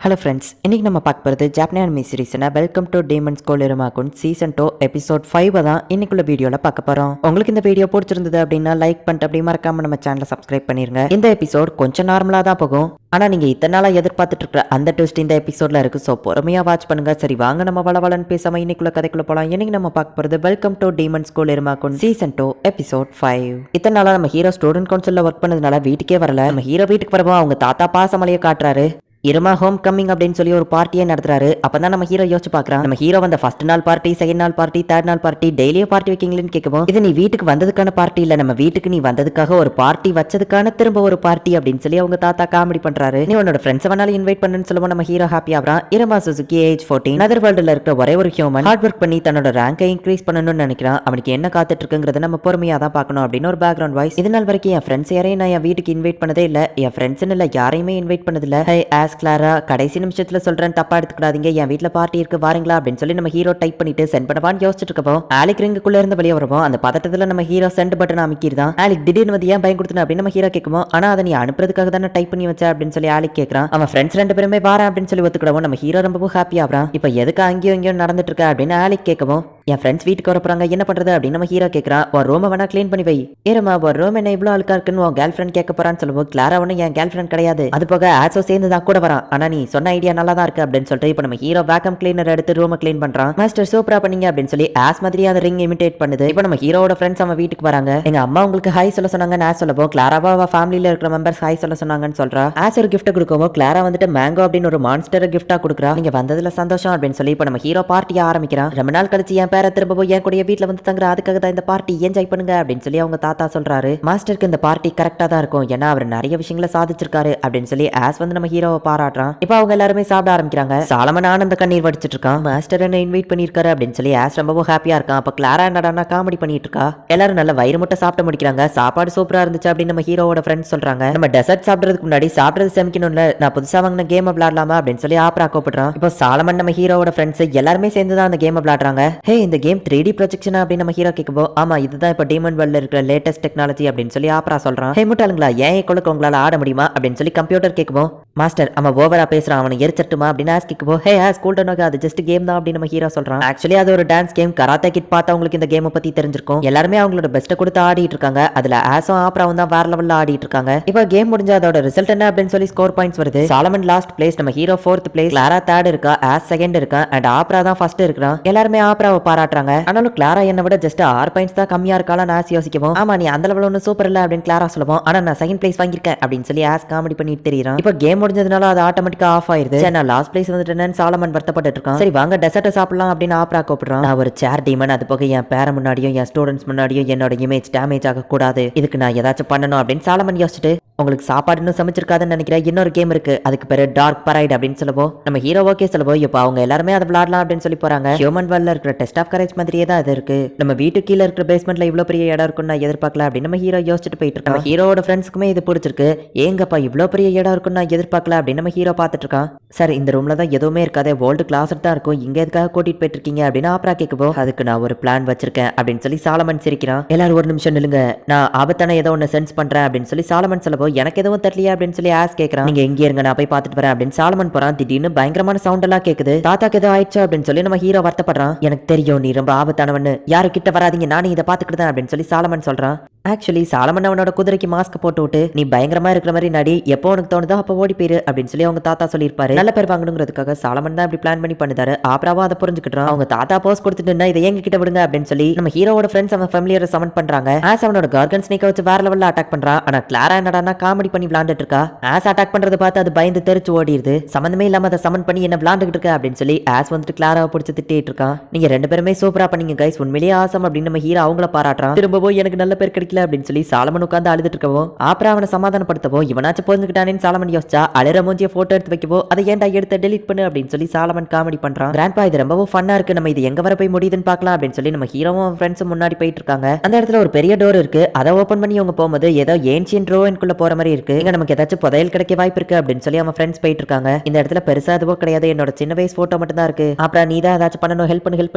Hello friends, இன்னைக்கு நம்ம பார்க்க போகிறது ஜாப்பனீஸ் அனிமி சீரிஸ்னா welcome to demon school Iruma kun season 2 episode 5 தான் இன்னைக்குள்ள வீடியோவில் பார்க்க போகிறோம். உங்களுக்கு இந்த வீடியோ பிடிச்சிருந்தது அப்படின்னா லைக் பண்ணிட்டு அப்படி மறக்காம நம்ம சேனலை சப்ஸ்கிரைப் பண்ணிருங்க. இந்த எபிசோட் கொஞ்சம் நார்மலாக தான் போகும், ஆனால் நீங்கள் இத்தனை நாளாக எதிர்பார்த்துட்டு இருக்கிற அந்த ட்விஸ்ட் இந்த எபிசோடில் இருக்குது. ஸோ பொறுமையாக வாட்ச் பண்ணுங்க. சரி வாங்க நம்ம வளவலன்னு பேசாமல் இன்னைக்குள்ள கதைக்குள்ள போகலாம். இன்னைக்கு நம்ம பார்க்க போகிறது welcome to demon school Iruma kun season 2 episode 5. இத்தனை நாளாக நம்ம ஹீரோ ஸ்டூடெண்ட் கவுன்சிலில் ஒர்க் பண்ணதுனால வீட்டுக்கே வரல. நம்ம ஹீரோ வீட்டுக்கு வரவும் அவங்க தாத்தா பாசமலையை காட்டுறாரு. இருமா ஹோம் கம்மிங் அப்படின்னு சொல்லி ஒரு பார்ட்டியே நடத்துறாரு. அப்பதான் நம்ம ஹீரோ யோசிச்சு பாக்குறான், நம்ம ஹீரோ வந்த ஃபர்ஸ்ட் நாள் பார்ட்டி, செகண்ட் நாள் பார்ட்டி, தேர்ட் நாள் பார்ட்டி, டெய்லியும் பார்ட்டி வைக்கீங்களேன்னு கேட்கவும், இது நீ வீட்டுக்கு வந்ததுக்கான பார்ட்டி இல்ல, நம்ம வீட்டுக்கு நீ வந்ததுக்காக ஒரு பார்ட்டி வச்சதுக்கான திரும்ப ஒரு பார்ட்டி அப்படின்னு சொல்லி அவங்க தாத்தா காமெடி பண்றாரு. நீ உன்னோட ஃப்ரெண்ட்ஸ் வேணாலும் இன்வைட் பண்ணுன்னு சொல்லுவோம். நம்ம ஹீரோ ஹாப்பி ஆகிறான். இருமா சுசுகி ஏஜ் 14, அதர் வேர்ல்டுல இருக்கிற ஒரே ஒரு ஹியூமன், ஹார்ட் ஒர்க் பண்ணி தன்னோட ரேங்கை இன்க்ரீஸ் பண்ணணும்னு நினைக்கிறான். அவனுக்கு என்ன காத்துட்டு இருக்குங்கிறத நம்ம பொறுமையா தான் பார்க்கணும் அப்படின்னு ஒரு பேக்ரவுண்ட் வாய்ஸ். இது நாள் வரைக்கும் என் ஃப்ரெண்ட்ஸ் யாரையும் நான் என் வீட்டுக்கு இன்வைட் பண்ணதே இல்ல, என் ஃப்ரெண்ட்ஸ்னு இல்ல யாரையுமே இன்வைட் பண்ணதில்ல. ஹை ஆஸ் கிளாரா, கடைசி நிமிஷத்துல சொல்றேன், தப்பா எடுத்துக்கிடாதீங்க, என் வீட்ல பார்ட்டி இருக்கு வாரீங்களா அப்படின்னு சொல்லி நம்ம ஹீரோ டைப் பண்ணிட்டு சென்ட் பண்ணவான்னு யோசிச்சுட்டு இருக்கப்போ ஆலிக் ரிங்குக்குள்ள இருந்து வெளியே வரவும் அந்த பதட்டத்துல நம்ம ஹீரோ சென்ட் பட்டன் அமைக்கிதான். ஆலிக் திடீர்னு வந்து ஏன் பயம் கொடுத்தன அப்படின்னு நம்ம ஹீரோ கேட்கும். ஆனா அதை நீ அனுப்புறதுக்காக தானே டைப் பண்ணி வச்ச அப்படின்னு சொல்லி ஆலிக் கேட்கறான். அவன் ஃப்ரெண்ட்ஸ் ரெண்டு பேருமே வாரேன் அப்படின்னு சொல்லி ஒத்துக்கிடவும் நம்ம ஹீரோ ரொம்பவும் ஹாப்பி ஆகிறான். இப்போ எதுக்கு அங்கேயும் இங்கேயும் நடந்துட்டு இருக்க அப்படின்னு ஆலிக் கேட்கவும், என் ஃப்ரெண்ட்ஸ் வீட்டுக்கு வர போறாங்க, என்ன பண்றது அப்படின்னு நம்ம ஹீரோ கேட்கறான். ஒரு ரூமை வேணா கிளீன் பண்ணி வை. ஏறமா ஒரு ரூம் என்ன இவ்வளவு அழுக்கா இருக்குன்னு உன் கேர்ள் ஃப்ரெண்ட் கேட்க போறான்னு சொல்லுவோம். கிளாரா ஒன்னும் என் கேர்ள் ஃப்ரெண்ட் கிடையாது, அது போக ஆசோ சேர்ந்து தான் கூட வரான். ஆனா நீ சொன்ன ஐடியா நல்லா தான் இருக்கு அப்படின்னு சொல்லிட்டு இப்போ நம்ம ஹீரோ வேக்கம் கிளீனர் எடுத்து ரூமை கிளீன் பண்றான். மாஸ்டர் சூப்பரா பண்ணீங்க அப்படின்னு சொல்லி ஆஸ் மாதிரி அந்த ரிங் இமிடேட் பண்ணுது. இப்போ நம்ம ஹீரோட ஃப்ரெண்ட்ஸ் அவன் வீட்டுக்கு வராங்க. எங்க அம்மா உங்களுக்கு ஹாய் சொல்ல சொன்னாங்கன்னு ஆஸ் சொல்லவும், கிளாராவா அவ ஃபேமிலியில இருக்கிற மெம்பர்ஸ் ஹாய் சொல்ல சொன்னாங்கன்னு சொல்றா. ஆஸ் ஒரு கிஃப்ட் கொடுக்கவும் கிளாரா வந்துட்டு மேங்கோ அப்படின்னு ஒரு மான்ஸ்டர் கிஃப்டா கொடுக்குறா. நீங்க வந்ததுல சந்தோஷம் அப்படின்னு சொல்லி இப்போ நம்ம ஹீரோ பார்ட்டியை ஆரம்பிக்கிறான். ரொம்ப நாள் கழிச்சு என் பேரை திரும்பவும் என் வீட்டுல வந்து தங்குற, அதுக்காக தான் இந்த பார்ட்டி என்ஜாய் பண்ணுங்க அப்படின்னு சொல்லி அவங்க தாத்தா சொல்றாரு. மாஸ்டருக்கு இந்த பார்ட்டி கரெக்டா தான் இருக்கும், ஏன்னா அவர் நிறைய விஷயங்களை சாதிச்சிருக்காரு அப்படின்னு சொல்லி ஆஸ் வந்து நம்ம ஹீரோவை பாராட்டுறான். இப்போ அவங்க எல்லாருமே சாப்பிட ஆரம்பிக்கிறாங்க. சாலமன் ஆனந்த கண்ணீர் வடிச்சிட்டு இருக்கான். மாஸ்டர் என்ன இன்வைட் பண்ணிருக்காரு அப்படின்னு சொல்லி ஆஸ் ரொம்பவும் ஹாப்பியா இருக்கான். அப்ப கிளாரா என்னடா காமெடி பண்ணிட்டு இருக்கா. எல்லாரும் நல்ல வயிறு முட்டை சாப்பிட்டு முடிக்கிறாங்க. சாப்பாடு சூப்பரா இருந்துச்சு அப்படின்னு நம்ம ஹீரோவோட ஃப்ரெண்ட்ஸ் சொல்றாங்க. நம்ம டெசர்ட் சாப்பிடுறதுக்கு முன்னாடி சாப்பிடுறது செமிக்கணும்ல, நான் புதுசா வாங்கின கேம் விளையாடலாமா அப்படின்னு சொல்லி ஆப்ரா கூப்பிடுறான். இப்போ சாலமன் நம்ம ஹீரோவோட ஃப்ரெண்ட்ஸ் எல்லாருமே சேர்ந்து தான் அந்த கேம் விளையாடுறாங்க. ஹே, இந்த கேம் 3D ப்ரொஜெக்ஷன் அப்படின்னு நம்ம ஹீரோ கேட்கப்போ, ஆமா இதுதான் இப்போ டீமன் வேர்ல்ட்ல இருக்கிற லேட்டஸ்ட் டெக்னாலஜி அப்படின்னு சொல்லி ஆப்ரா சொல்றான். ஹே முட்டாளுங்களா, ஏன் கொள்ளுக்கு உங்களால ஆட முடியுமா அப்படின்னு சொல்லி கம்ப்யூட்டர் கேட்கப்போ, மாஸ்டர் அவன் ஓவரா பேசுறான், அவனை எரிச்சட்டுமா அப்படின்னு ஆஸ் கேட்கப்போ, ஹே ஆஸ் கூல்டன் நோக்கா, அது ஜஸ்ட் கேம் தான் அப்படின்னு நம்ம ஹீரோ சொல்றான். ஆக்சுவலி அது ஒரு டான்ஸ் கேம். கராத்தே கிட் பார்த்தா உங்களுக்கு இந்த கேமை பத்தி தெரிஞ்சிருக்கும். எல்லாருமே அவங்களோட பெஸ்ட்டை கொடுத்து ஆடிட்டு இருக்காங்க. அதுல ஆஸும் ஆப்ராவும் தான் வேற லெவல்ல ஆடிட்டு இருக்காங்க. இப்போ கேம் முடிஞ்ச அதோட ரிசல்ட் என்ன அப்படின்னு சொல்லி ஸ்கோர் பாயிண்ட்ஸ் வருது. சாலமன் லாஸ்ட் பிளேஸ், நம்ம hero 4th place, Clara 3rd இருக்கா, ஆஸ் 2nd இருக்கா, அண்ட் ஆப்ரா தான் ஃபர்ஸ்ட் இருக்கான். எல்லாருமே ஆப்ராவை பாராட்டுறாங்க. ஆனாலும் கிளாரா என்ன விட ஜஸ்ட் 6 பாயிண்ட்ஸ் தான் கம்மியா இருக்கால ஆஸ் யோசிக்கவும், ஆமா நீ அந்த லெவல் ஒன்னும் சூப்பர் இல்ல அப்படின்னு கிளாரா சொல்லுவோம். ஆனா நான் 2nd பிளேஸ் வாங்கியிருக்கேன் அப்படின்னு சொல்லி ஆஸ் காமெடி பண்ணிட்டு தெரியுறான். இப்போ கேம் முடிஞ்சதுனால அது ஆட்டோமேட்டிக்கா ஆஃப் ஆயிருது. நான் லாஸ்ட் பிளேஸ் வந்துட்டேன்னு சாலமன் வருத்தப்பட்டு இருக்கான். சரி வாங்க டெசர்ட் சாப்பிடலாம் அப்படின்னு ஆப்ரா கூப்பிடுறான். நான் ஒரு சேர் டீமன், அது போக என் பேர முன்னாடியும் என் ஸ்டூடெண்ட்ஸ் முன்னாடியும் என்னோட இமேஜ் டேமேஜ் ஆக கூடாது, இதுக்கு நான் ஏதாச்சும் பண்ணணும் அப்படின்னு சாலமன் யோசிச்சுட்டு, உங்களுக்கு சாப்பாடு இன்னும் சமைச்சிருக்காதுன்னு நினைக்கிறேன், இன்னொரு கேம் இருக்கு, அதுக்கு பேரு டார்க் பரைட் அப்படின்னு சொல்லுவோம். நம்ம ஹீரோ ஓகே சொல்லுவோம். இப்போ அவங்க எல்லாருமே அதை விளையாடலாம் அப்படின்னு சொல்லி போறாங்க. ஹியூமன் வேர்ல்ட்ல இருக்கிற டெஸ்ட் ஆஃப் கரேஜ் மாதிரியே தான் அது இருக்கு. நம்ம வீட்டு கீழே இருக்கிற பேஸ்மெண்ட்ல இவ்வளவு பெரிய இடம் இருக்குன்னு நான் எதிர்பார்க்கல அப்படின்னு நம்ம ஹீரோ யோசிச்சுட்டு போயிட்டு இருக்கோம். நம்ம ஹீரோட ஃப்ரெண்ட்ஸ்க்குமே இது பிடிச்சிருக்கு. ஏங்கப்பா இவ்வளவு பெரிய இடம் இருக்குன்னு நான் எதிர்பார்க்கல அப்படின்னு நம்ம ஹீரோ பார்த்துட்டு இருக்கான். சார் இந்த ரூம்ல தான் எதுவுமே இருக்காது, வேர்ல்டு கிளாஸ் தான் இருக்கும், இங்க எதுக்காக கூட்டிட்டு போயிட்டு இருக்கீங்க அப்படின்னு ஆப்ரா கேட்கவும், அதுக்கு நான் ஒரு பிளான் வச்சிருக்கேன் அப்படின்னு சொல்லி சாலமன் சிரிக்கிறான். எல்லாரும் ஒரு நிமிஷம் நில்லுங்க, நான் ஆபத்தான ஏதோ ஒன்னு சென்ஸ் பண்றேன் அப்படின்னு சொல்லி சாலமன் சொல்லவும், எனக்கு எதுவும் தெரியல அப்படின்னு சொல்லி ஆஸ் கேட்கறான். நீங்க எங்க இருங்க, நான் போய் பார்த்துட்டு வரேன் அப்படின்னு சாலமன் போறான். திடீர்னு பயங்கரமான சவுண்ட் எல்லாம் கேக்குது. தாத்தாக்கு ஏதோ ஆயிடுச்சு அப்படின்னு சொல்லி நம்ம ஹீரோ வருத்தப்படுறான். எனக்கு தெரியும் நீ ரொம்ப ஆபத்தானவன்னு, யாரு கிட்ட வராதீங்க, நானும் இதை பாத்துக்கிட்டேன் அப்படின்னு சொல்லி சாலமன் சொல்றான். ஆக்சுவலி சாலமன் அவனோட குதிரைக்கு மாஸ்க் போட்டு விட்டு, நீ பயங்கரமா இருக்கிற மாதிரி நடி, எப்போ உனக்கு தோணுதோ அப்போ ஓடி போயிரு அப்படின்னு சொல்லி அவங்க தாத்தா சொல்லியிருப்பாரு. நல்ல பேர் வாங்கணுங்கிறதுக்காக சாலமன் தான் இப்படி பிளான் பண்ணி பண்ணுதாரு. ஆப்ராவா அதை புரிஞ்சுக்கிட்டான். அவங்க தாத்தா போஸ் கொடுத்துட்டு இதை எங்க கிட்ட விடுங்க அப்படின்னு சொல்லி நம்ம ஹீரோட ஃப்ரெண்ட்ஸ் அவன் ஃபேமிலியோட சமன் பண்றாங்க. ஆஸ் அவனோட கார்கன் ஸ்னேக்கை வச்சு வேற லெவல்ல அட்டாக் பண்றான். ஆனா கிளாரா என்னடா காமெடி பண்ணி விளையாண்டுட்டு இருக்கா. ஆஸ் அட்டாக் பண்றதை பார்த்து அது பயந்து தெரிச்சு ஓடிடுது. சம்பந்தமே இல்லாம அதை சமன் பண்ணி என்ன விளையாண்டுட்டு இருக்க அப்படின்னு சொல்லி ஆஸ் வந்துட்டு கிளாராவை பிடிச்சி திட்டிட்டு இருக்கான். நீங்க ரெண்டு பேருமே சூப்பரா பண்ணீங்க கைஸ், உண்மையிலேயே ஆசம் அப்படின்னு நம்ம ஹீரோ அவங்கள பாராட்டுறான். திரும்பவும் எனக்கு நல்ல பேர் கிடைக்கல அப்படின்னு சொல்லி சாலமன் உட்கார்ந்து அழுதுட்டு இருக்கவோ, ஆப்ரா அவனை சமாதானப்படுத்தவோ, இவனாச்சும் போந்துக்கிட்டானேன்னு சாலமன் யோசிச்சா அழற மூஞ்சிய போட்டோ எடுத்து வைக்கவோ, அதை ஏன்டா எடுத்து டெலிட் பண்ணு அப்படின்னு சொல்லி சாலமன் காமெடி பண்றான். கிராண்ட்பா இது ரொம்பவும் ஃபன்னா இருக்கு, நம்ம இது எங்க வர போய் முடியுதுன்னு பார்க்கலாம் அப்படின்னு சொல்லி நம்ம ஹீரோவும் ஃப்ரெண்ட்ஸும் முன்னாடி போயிட்டு இருக்காங்க. அந்த இடத்துல ஒரு பெரிய டோர் இருக்கு. அதை ஓபன் பண்ணி அவங்க போகும்போது ஏதோ ஏன்ஷியன்ட் ரோவன்குள்ள போற மாதிரி இருக்கு. இங்க நமக்கு ஏதாச்சும் புதையல் கிடைக்க வாய்ப்பு இருக்கு அப்படின்னு சொல்லி அவன் ஃப்ரெண்ட்ஸ் போயிட்டு இருக்காங்க. இந்த இடத்துல பெருசா எதுவோ கிடையாது, என்னோட சின்ன வயசு போட்டோ மட்டும் தான் இருக்கு. அப்புறம் நீ தான் ஏதாச்சும் பண்ணணும், ஹெல்ப்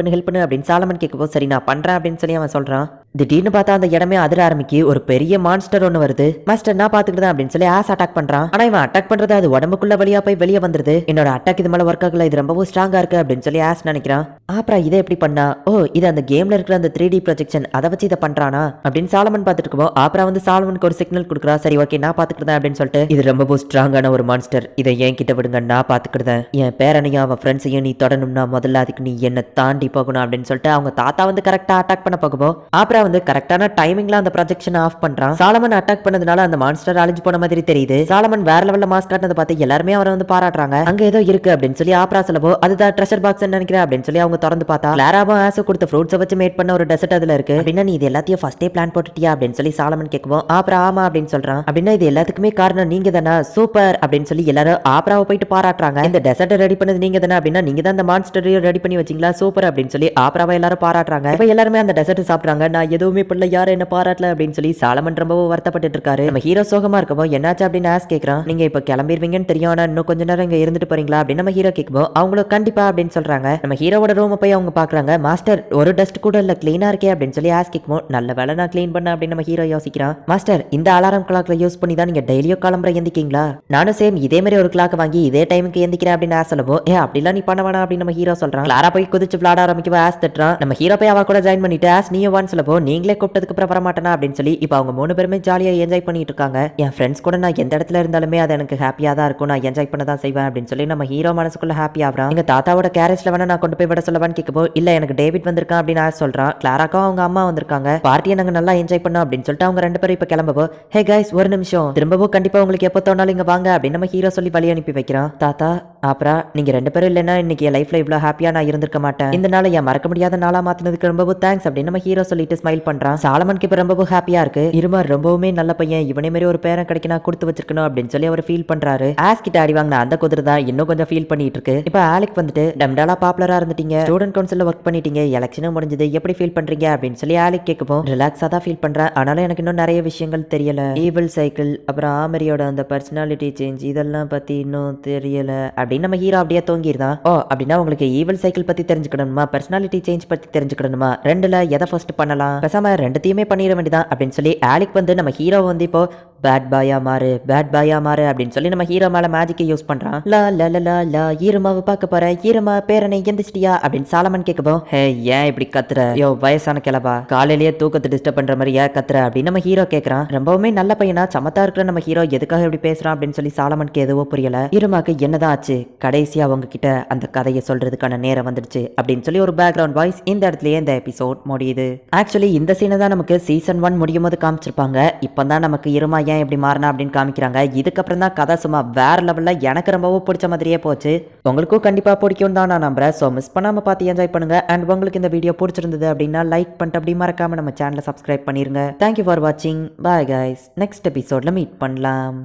பண்ணு அப்படின்னு சாலமன் கேட்கவோ, சரி நான் பண்றேன் அப்படின்னு சொல்லி அவன் சொல்றான். திடீர்னு பார்த்தா அந்த இடமே அதிர ஆரம்பிக்கு ஒரு பெரிய மான்ஸ்டர் ஒன்னு வருது. மாஸ்டர் நான் பாத்துக்கிட்டேன் அப்படின்னு சொல்லி ஆஸ் அட்டாக் பண்றான். ஆனா இவன் அட்டாக் பண்றது அது உடம்புக்குள்ள வழியா போய் வெளியே வந்துருது. என்னோட அட்டாக் இது மேல ஒர்க் ஆகல, இது ரொம்பவும் ஸ்ட்ராங்கா இருக்கு அப்படின்னு சொல்லி ஆஸ் நினைக்கிறான். அப்புறம் இதை எப்படி பண்ணா, ஓ இது அந்த கேம்ல இருக்கிற அந்த 3D ப்ரொஜெக்ஷன் அதை வச்சு இதை பண்றானா அப்படின்னு சாலமன் பாத்துட்டு இருக்கோம். அப்புறம் வந்து சாலமனுக்கு ஒரு சிக்னல் கொடுக்குறா. சரி ஓகே நான் பாத்துக்கிட்டேன் அப்படின்னு சொல்லிட்டு, இது ரொம்பவும் ஸ்ட்ராங்கான ஒரு மான்ஸ்டர், இதை ஏன் கிட்ட விடுங்க நான் பாத்துக்கிட்டேன். என் பேரனையும் அவன் ஃப்ரெண்ட்ஸையும் நீ தொடணும்னா முதல்ல அதுக்கு நீ என்ன தாண்டி போகணும் அப்படின்னு சொல்லிட்டு அவங்க தாத்தா வந்து கரெக்டா அட்டாக் பண்ண போகும்போது அப்புறம் வந்து கரெக்டான டைமிங்ல அந்த ப்ரொஜெக்ஷன் ஆஃப் பண்றான். சாலமன் அட்டாக் பண்ணதுனால அந்த மான்ஸ்டர் அழிஞ்சு போன மாதிரி தெரியுது. சாலமன் வேற லெவல்ல மாஸ்க் காட்டினதை பார்த்து எல்லாருமே அவரை வந்து பாராட்டுறாங்க. அங்க ஏதோ இருக்கு அப்படின்னு சொல்லி ஆப்ரா சொல்லவோ அதுதான் ட்ரெஷர் பாக்ஸ் நினைக்கிறேன் அப்படின்னு சொல்லி அவங்க திறந்து பார்த்தா கிளாராவும் ஆசோ கொடுத்த ஃப்ரூட்ஸை வச்சு மேட் பண்ண ஒரு டெசர்ட் அதுல இருக்கு. அப்படின்னா நீ இது எல்லாத்தையும் ஃபர்ஸ்டே பிளான் போட்டுட்டியா அப்படின்னு சொல்லி சாலமன் கேட்கவும் ஆப்ரா ஆமா அப்படின்னு சொல்றான். அப்படின்னா இது எல்லாத்துக்குமே காரணம் நீங்க தானே, சூப்பர் அப்படின்னு சொல்லி எல்லாரும் ஆப்ராவை போயிட்டு பாராட்டுறாங்க. இந்த டெசர்ட் ரெடி பண்ணது நீங்க தானே, அப்படின்னா நீங்க தான் இந்த மான்ஸ்டரையும் ரெடி பண்ணி வச்சீங்களா, சூப்பர் அப்படின்னு சொல்லி ஆப்ராவை எல்லாரும் பாராட்டுறாங்க. இப்ப எல்லாருமே அந்த டெசர்ட் சாப்பிடுறாங்க. நான் எதுவுமே பண்ணல, யாரும் என்ன பாராட்டல அப்படின்னு சொல்லி சாலமன் ரொம்பவும் வருத்தப்பட்டு இருக்காரு. நம்ம ஹீரோ சோகமா இருக்கவோ என்னாச்சு அப்படின்னு ஆஸ் கேட்கறான். நீங்க இப்ப கிளம்பிடுவீங்கன்னு தெரியும், ஆனா இன்னும் கொஞ்ச நேரம் இங்க இருந்துட்டு போறீங்களா அப்படின்னு நம்ம ஹீரோ கேட்கும்போது அவங்களும் கண்டிப்பா அப்படின்னு சொல்றாங்க. நம்ம ஹீரோவோட ரூம் போய் அவங்க பாக்குறாங்க. மாஸ்டர் ஒரு டஸ்ட் கூட இல்ல, கிளீனா இருக்கே அப்படின்னு சொல்லி ஆஸ் கேட்கும்போது நல்ல வேலை நான் கிளீன் பண்ண அப்படின்னு நம்ம ஹீரோ யோசிக்கிறான். மாஸ்டர் இந்த அலாரம் கிளாக்ல யூஸ் பண்ணி தான் நீங்க டெய்லியோ கிளம்புற எந்திக்கீங்களா, நானும் சேம் இதே மாதிரி ஒரு கிளாக் வாங்கி இதே டைமுக்கு எந்திக்கிறேன் அப்படின்னு ஆஸ் சொல்லவோ அப்படிலாம் நீ பண்ண வேணாம் அப்படின்னு நம்ம ஹீரோ சொல்றான். கிளாரா போய் குதிச்சு விளையாட ஆரம்பிக்கவா ஆஸ் தட்டுறான். நம்ம ஹீரோ போய் அவ கூட ஜாயின் பண்ணிட்டு ஆஸ் நீயும் வான்னு சொல்லப்போ நீங்களே கூப்பிட்டதுக்கு அப்புறம் வர மாட்டேனா அப்படின்னு சொல்லி இப்போ அவங்க 3 பேருமே ஜாலியா என்ஜாய் பண்ணிட்டு இருக்காங்க. என் ஃப்ரெண்ட்ஸ் கூட நான் எந்த இடத்துல இருந்தாலுமே அது எனக்கு ஹாப்பியா தான் இருக்கும், நான் என்ஜாய் பண்ண தான் செய்வேன் அப்படின்னு சொல்லி நம்ம ஹீரோ மனசுக்குள்ள ஹாப்பி ஆகுறான். எங்க தாத்தாவோட கேரேஜ்ல வேணா நான் கொண்டு போய் விட சொல்லவான்னு கேட்கப்போ இல்ல எனக்கு டேவிட் வந்திருக்கான் அப்படின்னு ஆஸ் சொல்றான். கிளாராக்கும் அவங்க அம்மா வந்திருக்காங்க, பார்ட்டியை நாங்க நல்லா என்ஜாய் பண்ணோம் அப்படின்னு சொல்லிட்டு அவங்க 2 பேரும் இப்ப கிளம்பவோ ஹே கைஸ் ஒரு நிமிஷம் திரும்பவும் கண்டிப்பா உங்களுக்கு எப்போ தோணாலும் இங்க வாங்க அப்படின்னு நம்ம ஹீரோ சொல்லி வழி அனுப்பி வைக்கிறான். தாத்தா அப்புறம் நீங்க 2 பேரும் இல்லைன்னா இன்னைக்கு என் லைஃப்ல இவ்வளவு ஹாப்பியா நான் இருந்திருக்க மாட்டேன், இந்த நாளை என் மறக்க முடியாத நாளா மாத்தினதுக்கு ரொம்பவும் தேங்க்ஸ் அப்படின்னு நம்ம ஹீரோ சொல்லிட்டு ஸ்மைல் பண்றான். சாலமனுக்கு இப்ப ரொம்பவும் ஹாப்பியா இருக்கு. இருமா ரொம்பவுமே நல்ல பையன், இவனே மாதிரி ஒரு பேரன் கிடைக்க நான் கொடுத்து வச்சிருக்கணும் அப்படின்னு சொல்லி அவர் ஃபீல் பண்றாரு. ஆஸ் கிட்ட அடி வாங்கின அந்த குதிரை தான் இன்னும் கொஞ்சம் ஃபீல் பண்ணிட்டு இருக்கு. இப்ப ஆலிக் வந்துட்டு டம்டாலா பாப்புலரா இருந்துட்டீங்க, ஸ்டூடெண்ட் கவுன்சில்ல ஒர்க் பண்ணிட்டீங்க, எலெக்ஷனும் முடிஞ்சது, எப்படி ஃபீல் பண்றீங்க அப்படின்னு சொல்லி ஆலிக் கேட்கவும் ரிலாக்ஸா தான் ஃபீல் பண்றேன், ஆனாலும் எனக்கு இன்னும் நிறைய விஷயங்கள் தெரியல, ஈவில் சைக்கிள் அப்புறம் ஆமரியோட அந்த பர்சனாலிட்டி சேஞ்ச் இதெல்லாம் பத்தி இன்னும் தெரியல அப்படின்னு நம்ம ஹீரோ அப்படியே தோங்கிருந்தான். ஓ அப்படின்னா உங்களுக்கு ஈவில் சைக்கிள் பத்தி தெரிஞ்சுக்கணுமா பர்சனாலிட்டி சேஞ்ச் பத்தி தெரிஞ்சுக்கணுமா, ரெண்டுல எதை ஃபர்ஸ்ட் பண்ணலாம், பேசாம ரெண்டுத்தையுமே பண்ணிட வேண்டியதான் அப்படின்னு சொல்லி ஆலிக் வந்து நம்ம ஹீரோ வந்து இப்போ பேட் பாயா மாறு பேட் பாயா மாறு அப்படின்னு சொல்லி நம்ம ஹீரோ மேல மேஜிக்கை யூஸ் பண்றான். லா லா லா லா ஈரமாவை பார்க்க போற, ஈரமா பேரனை எந்திரிச்சிட்டியா அப்படின்னு சாலமன் கேட்கப்போம் ஹே ஏன் இப்படி கத்துற, யோ வயசான கிளவா காலையிலேயே தூக்கத்தை டிஸ்டர்ப் பண்ற மாதிரி ஏன் கத்துற அப்படின்னு நம்ம ஹீரோ கேட்கறான். ரொம்பவுமே நல்ல பையனா சமத்தா இருக்கிற நம்ம ஹீரோ எதுக்காக இப்படி பேசுறான் அப்படின்னு சொல்லி சாலமனுக்கு எதுவோ புரியல. ஈரமாக்கு என்னதான் ஆச்சு, கடைசியா அவங்க கிட்ட அந்த கதையை சொல்றதுக்கான நேரம் வந்துடுச்சு அப்படின்னு சொல்லி ஒரு பேக்ரவுண்ட் வாய்ஸ் இந்த இடத்துலயே இந்த எபிசோட் முடியுது. ஆக்சுவலி இந்த சீனை தான் நமக்கு சீசன் 1 முடியும் போது காமிச்சிருப்பாங்க. இப்பதான் நமக்கு இருமா ஏன் இப்படி மாறினா அப்படின்னு காமிக்கிறாங்க. இதுக்கப்புறம் தான் கதை சும்மா வேற லெவல்ல எனக்கு ரொம்பவும் பிடிச்ச மாதிரியே போச்சு. உங்களுக்கும் கண்டிப்பா பிடிக்கும் தான் நான் நம்புறேன். ஸோ மிஸ் பண்ணாம பார்த்து என்ஜாய் பண்ணுங்க. அண்ட் உங்களுக்கு இந்த வீடியோ பிடிச்சிருந்தது அப்படின்னா லைக் பண்ணிட்டு அப்படி மறக்காம நம்ம சேனலை சப்ஸ்கிரைப் பண்ணிருங்க. தேங்க்யூ ஃபார் வாட்சிங். பாய் கைஸ், நெக்ஸ்ட் எபிசோட்ல மீட் பண்ணலாம்.